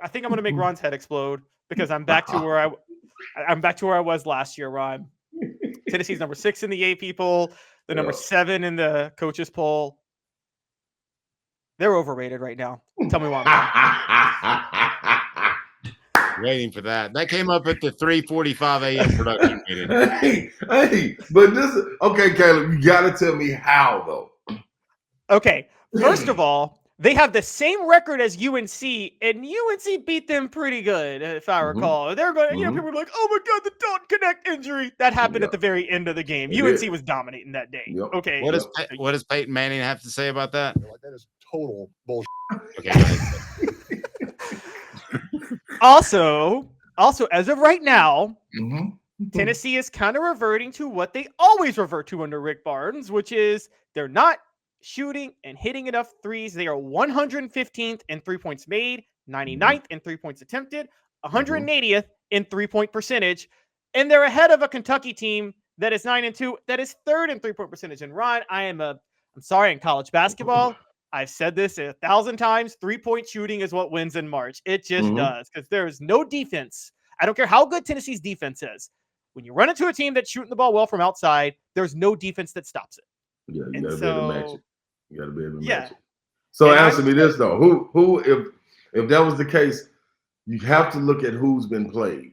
I think I'm going to make Ron's head explode because I'm back to where I was last year, Ron. Tennessee's number 6 in the AP poll, the number 7 in the coaches poll. They're overrated right now. Tell me why I'm wrong. Waiting for that. That came up at the 3:45 a.m. production meeting. Hey, but this is okay, Caleb. You got to tell me how though. Okay, first of all, they have the same record as UNC, and UNC beat them pretty good, if I recall. They're going, people were like, "Oh my God, the Dalton Connect injury that happened at the very end of the game." UNC was dominating that day. Yep. Okay, what does Peyton Manning have to say about that? Like, that is total bullshit. Okay. Also, as of right now, Tennessee is kind of reverting to what they always revert to under Rick Barnes, which is they're not shooting and hitting enough threes. They are 115th in 3 points made, 99th in 3 points attempted, 180th in 3-point percentage, and they're ahead of a Kentucky team that is 9-2, that is 3rd in 3-point percentage. And Ron, I'm sorry, in college basketball, I've said this 1,000 times, 3-point shooting is what wins in March. It just does, because there is no defense. I don't care how good Tennessee's defense is. When you run into a team that's shooting the ball well from outside, there's no defense that stops it. Yeah, you got to be able to match it. You got to be able to match it. So answer me this though: who, if that was the case, you have to look at who's been played.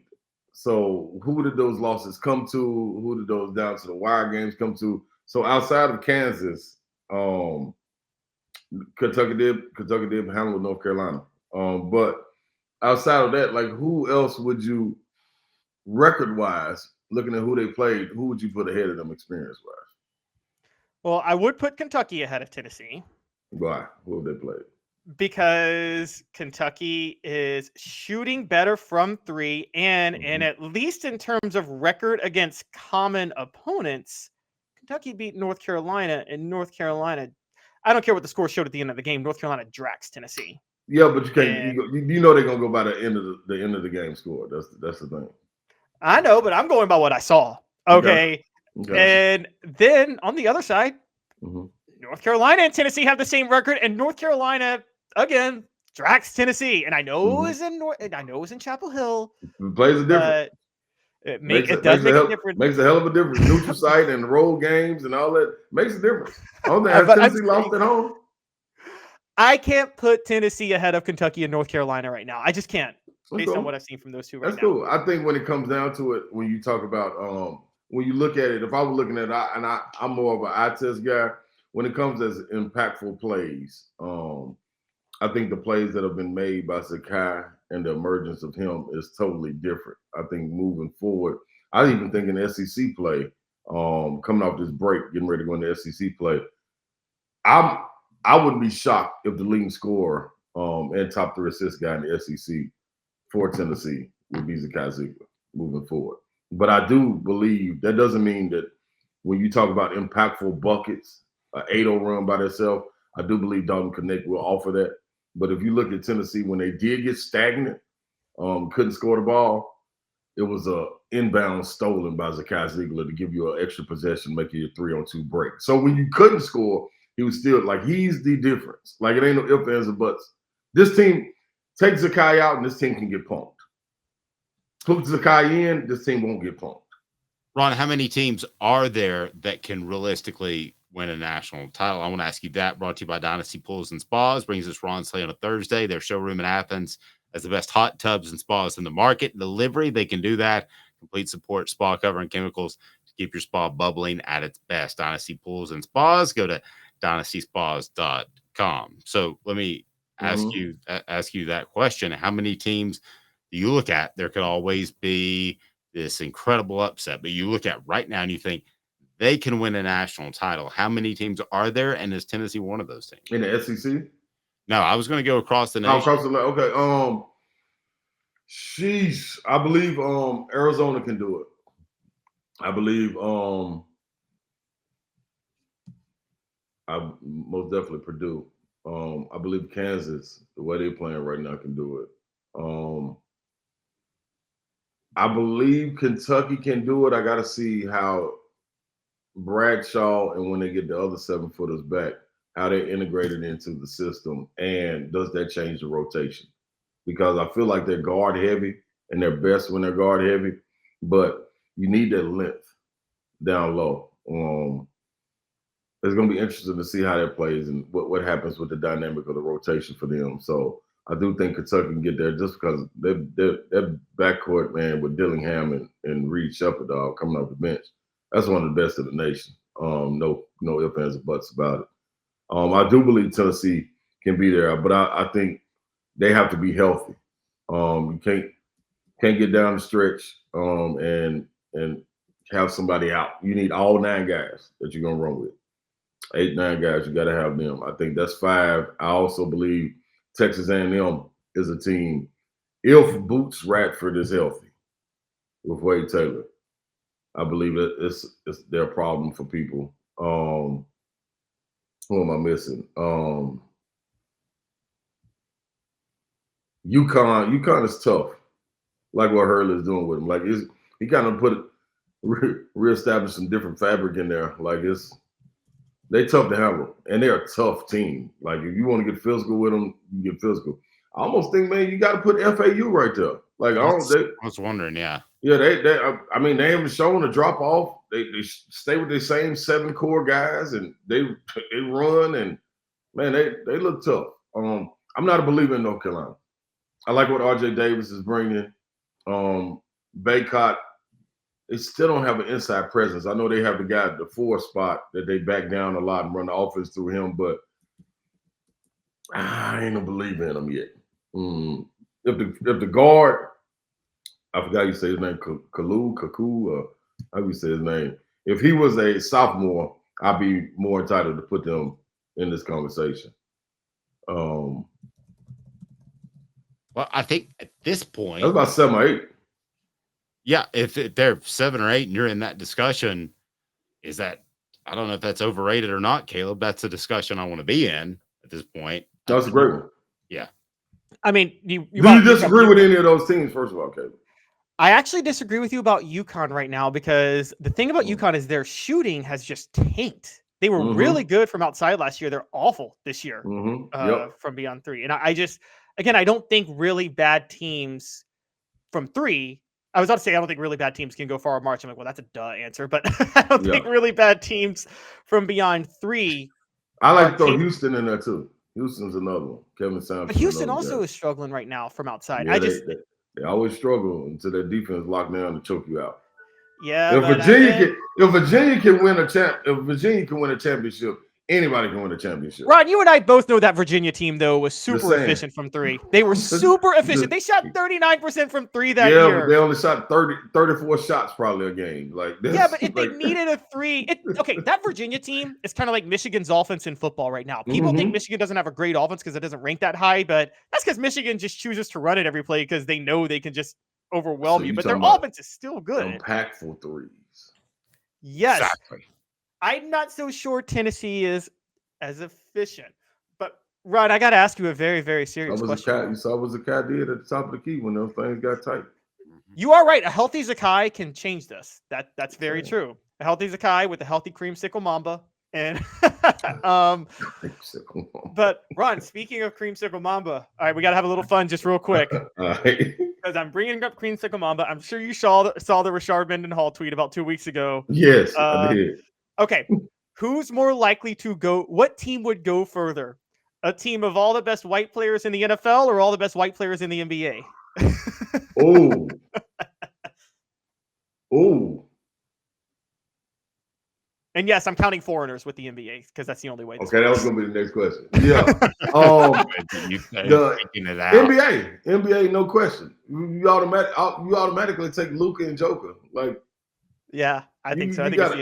So who did those losses come to? Who did those down to the wire games come to? So outside of Kansas, Kentucky did handle North Carolina. But outside of that, like who else would you, record-wise, looking at who they played, who would you put ahead of them experience-wise? Well, I would put Kentucky ahead of Tennessee. Why? Who have they played? Because Kentucky is shooting better from 3, and at least in terms of record against common opponents, Kentucky beat North Carolina, and North Carolina, I don't care what the score showed at the end of the game, North Carolina drags Tennessee. Yeah, but you can't. You know they're gonna go by the end of the game score. That's the thing. I know, but I'm going by what I saw. Okay. And then on the other side, North Carolina and Tennessee have the same record, and North Carolina again drags Tennessee. And I know it was in Chapel Hill. It plays a difference. It does make a difference. Makes a hell of a difference. Neutral site and road games and all that makes a difference. Has Tennessee lost at home? I can't put Tennessee ahead of Kentucky and North Carolina right now. I just can't, based on what I've seen from those two right now. That's cool. I think when it comes down to it, when you talk about when you look at it, if I was looking at it, I'm more of an eye test guy. When it comes as impactful plays, I think the plays that have been made by Zakai and the emergence of him is totally different. I think moving forward, I even think in the SEC play, coming off this break, getting ready to go into SEC play, I wouldn't be shocked if the leading scorer and top 3 assist guy in the SEC for Tennessee would be Zakai Zeigler moving forward. But I do believe that doesn't mean that when you talk about impactful buckets, an 8-0 run by themselves, I do believe Dalton Connect will offer that. But if you look at Tennessee, when they did get stagnant, couldn't score the ball, it was a inbound stolen by Zakai Zeigler to give you an extra possession, make you a 3-on-2 break. So when you couldn't score, he was still like, he's the difference. Like, it ain't no ifs, ands, or buts. This team, take Zakai out, and this team can get punked. Put Zakai in, this team won't get punked. Ron, how many teams are there that can realistically win a national title? I want to ask you that. Brought to you by Dynasty Pools and Spas. Brings us Ron Slay on a Thursday. Their showroom in Athens has the best hot tubs and spas in the market. Delivery, they can do that. Complete support, spa cover, and chemicals to keep your spa bubbling at its best. Dynasty Pools and Spas. Go to dynastyspas.com. So let me ask you that question. How many teams do you look at? There could always be this incredible upset, but you look at right now and you think they can win a national title. How many teams are there, and is Tennessee one of those teams? In the SEC? No, I was going to go across the nation. Across the okay. Sheesh. I believe Arizona can do it. I believe I most definitely Purdue. I believe Kansas, the way they're playing right now, can do it. I believe Kentucky can do it. I got to see how Bradshaw and when they get the other 7-footers back, how they're integrated into the system, and does that change the rotation? because I feel like they're guard heavy and they're best when they're guard heavy, but you need that length down low. It's going to be interesting to see how that plays and what happens with the dynamic of the rotation for them. So I do think Kentucky can get there just because their backcourt, man, with Dillingham and Reed Shepherd coming off the bench, that's one of the best in the nation. No ifs, ands, or buts about it. I do believe Tennessee can be there, but I think they have to be healthy. You can't get down the stretch and have somebody out. You need all 9 guys that you're gonna run with. 8, 9 guys, you got to have them. I think that's 5. I also believe Texas A&M is a team. If Boots Radford is healthy with Wade Taylor, I believe that it's their problem for people. Who am I missing? UConn is tough, like what Harrell is doing with him. Like he kind of reestablished some different fabric in there. Like they tough to handle, and they're a tough team. Like if you want to get physical with them, you get physical. I almost think, man, you got to put FAU right there. Like I was wondering, yeah. I mean, they haven't shown a drop off. They stay with the same 7 core guys, and they run, and man, they look tough. I'm not a believer in North Carolina. I like what RJ Davis is bringing. Baycott, they still don't have an inside presence. I know they have the guy at the 4 spot that they back down a lot and run the offense through him, but I ain't no believer in them yet. If the guard, I forgot you say his name, Kaku, how you say his name? If he was a sophomore, I'd be more entitled to put them in this conversation. Well, I think at this point, that's about 7 or 8. Yeah, if they're 7 or 8 and you're in that discussion, is that, I don't know if that's overrated or not, Caleb. That's a discussion I want to be in at this point. That's a great one. Yeah. I mean, do you disagree with any of those teams, first of all, Caleb? I actually disagree with you about UConn right now because the thing about UConn is their shooting has just tanked. They were really good from outside last year. They're awful this year from beyond 3. And I just, again, I don't think really bad teams from 3. I was about to say I don't think really bad teams can go far in March. I'm like, well, that's a duh answer. But I don't think really bad teams from beyond 3. I like to throw Houston in there too. Houston's another one. Kevin Sampson. But Houston also is struggling right now from outside. Yeah, they always struggle until their defense lock down to choke you out. Yeah. If Virginia can win a championship, anybody can win a championship. Ron, you and I both know that Virginia team though was super efficient from 3. They were super efficient. They shot 39% from 3 that year. But they only shot 34 shots probably a game. But if they needed a 3, that Virginia team is kind of like Michigan's offense in football right now. People think Michigan doesn't have a great offense because it doesn't rank that high, but that's because Michigan just chooses to run it every play because they know they can just overwhelm you. But their offense is still good. Impactful threes. Yes. Exactly. I'm not so sure Tennessee is as efficient. But, Rod, I got to ask you a very, very serious question. You saw what Zakai did at the top of the key when those things got tight. You are right. A healthy Zakai can change this. That's very true. A healthy Zakai with a healthy creamsicle Mamba. And but, Ron, speaking of creamsicle Mamba, all right, we got to have a little fun just real quick. Because I'm bringing up creamsicle Mamba. I'm sure you saw the Rashard Mendenhall tweet about 2 weeks ago. Yes, I did. Okay, who's more likely to go? What team would go further? A team of all the best white players in the NFL or all the best white players in the NBA? Oh. And yes, I'm counting foreigners with the NBA because that's the only way. Okay, that was going to be the next question. Yeah. The NBA, no question. You automatically take Luka and Joker. Yeah, I think so. You got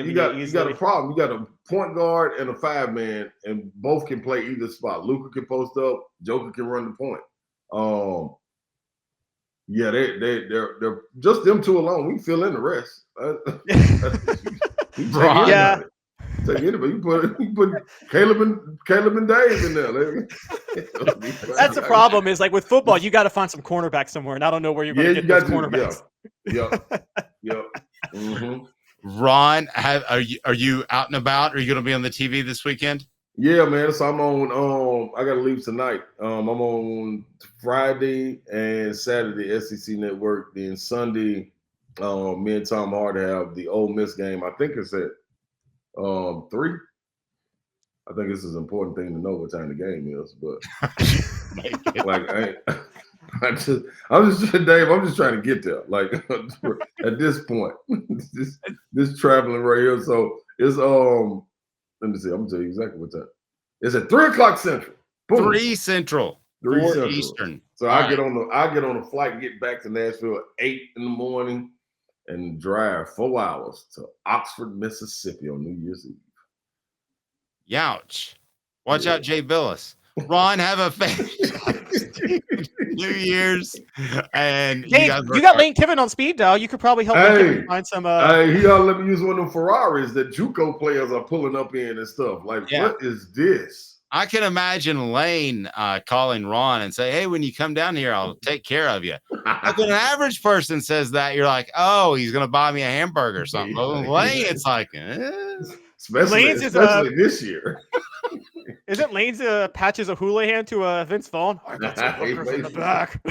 a problem. You got a point guard and a 5-man, and both can play either spot. Luka can post up. Joker can run the point. They're just them two alone. We can fill in the rest. Yeah. Take anybody. You put Caleb and Dave in there. That's the problem. Is like with football, you got to find some cornerbacks somewhere, and I don't know where you're going to get those cornerbacks. Yeah. Ron, are you out and about? Are you going to be on the TV this weekend? Yeah, man. So I'm on. I gotta leave tonight. I'm on Friday and Saturday SEC Network. Then Sunday, me and Tom Hardy have the Ole Miss game. I think it's at 3. I think this is an important thing to know what time the game is, but like I'm just Dave. I'm just trying to get there. Like at this point, this traveling right here. So it's let me see. I'm gonna tell you exactly what time. It's at 3:00 Central. Boom. 3 Central. 3 4 Central. Eastern. So I get on the flight, get back to Nashville at 8 in the morning, and drive 4 hours to Oxford, Mississippi on New Year's Eve. Youch. Watch out, Jay Billis. Ron, have a New Year's. And Dave, you got Lane Kiffin on speed dial. You could probably help Lane Kiffin find some. Hey, he ought to let me use one of them Ferraris that JUCO players are pulling up in and stuff. Like, what is this? I can imagine Lane calling Ron and say, "Hey, when you come down here, I'll take care of you." Like when an average person says that, you're like, "Oh, he's gonna buy me a hamburger or something." But Lane, it's like, especially this year. Isn't Lane's patches a Houlihan to Vince Vaughn? I got some hookers in the back.